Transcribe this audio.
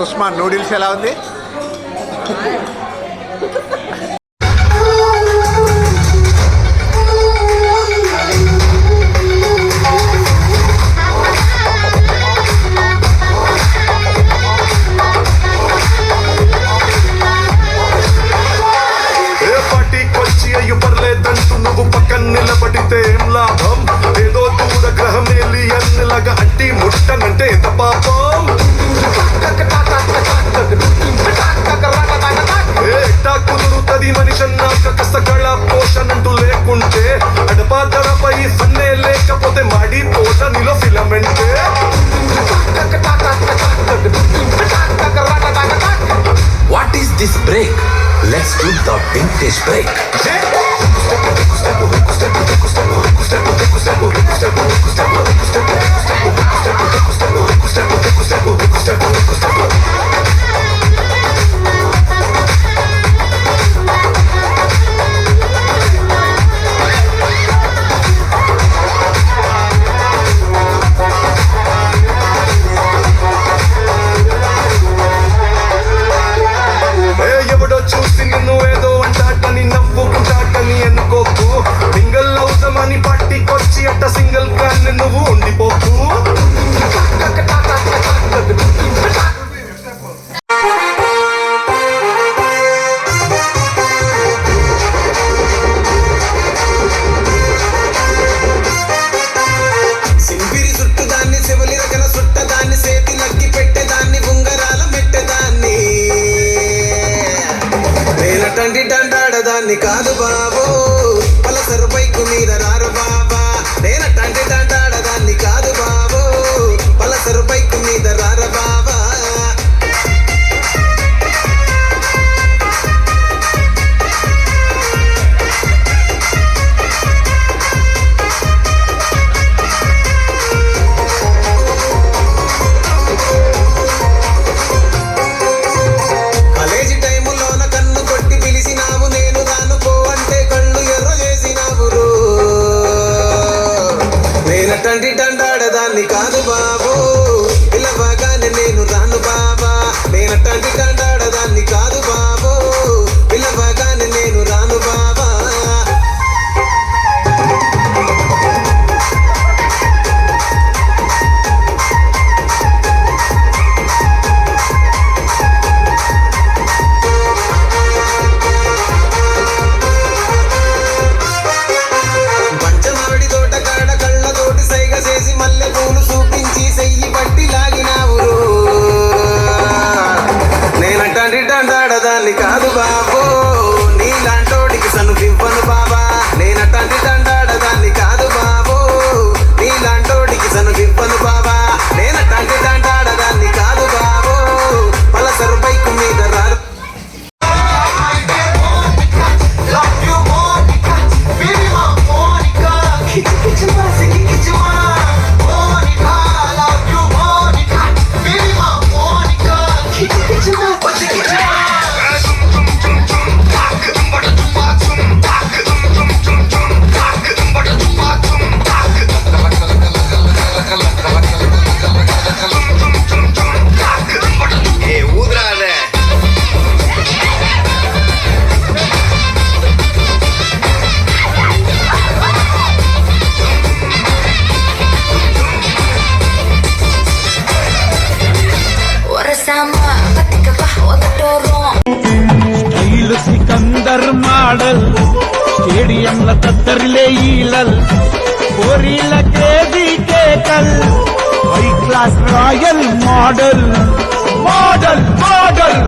Sushma noodles ఎలా ఉంది? పర్లేదంటూ నువ్వు పక్కన నిలబడితే ఏం లాభం? ఏదో దూర గ్రహం ఏలియన్లాగా అంటి ముట్టనంటే ఎంత పాపం? ఎట్టా కుదురుతుంది మనిషన్నాక కష్టకళ పోషణంటూ లేకుంటే అడపాదడపై సన్నే లేకపోతే మాడి పోట నిలో ఫిలమెంటే. What is this break? Let's do the vintage break. చూసి నిన్ను ఏదో అంటాటని నవ్వుకుంటాటని అనుకోకు. సింగిల్ అవుతామని పట్టికొచ్చి అట్ట సింగిల్ కానీ నువ్వు ఉండిపోకు. సింపిరి చుట్టుదాన్ని చెవులి రకల చుట్టదాన్ని సేతి నక్కి పెట్టేదాన్ని ఉంగరాల మెట్టేదాన్ని నేనటండి దండాడదాన్ని కాదు బాబు పలసరు బైకు మీద రారు బాబా. నేనటండి దండాడదాన్ని కాదు బాబు పలసరు బైకు మీద రారు బాబా. నేనటండి దండాడదాన్ని కాదు బాబు పిలవగానే నేను రాను బాబా. నేనటండి దండాడదాన్ని కాదు బాబు పిలవగానే నేను రాను బాబా. పంచమావిడి తోట కాడ కళ్ళతోటి సైగ చేసి మల్లె పూలు చూపించి సెయ్యి పట్టి లాగినావురు. నేనటండి దండాడదాన్ని కాదు బాబు నీలాంటోడికి సనుకివ్వను బాబా. నేనటండి దండాడదాన్ని కాదు బాబు నీలాంటోడికి సనుకివ్వను బాబా. నేనటండి దండాడదాన్ని కాదు బాబు పలసరు బైకు మీద రారు. స్టైల్ సికందర్ మోడల్ స్టేడియంల తత్తరిలే ఈలల్ కోరిల కేజీ కేకల్ high class royal model model model.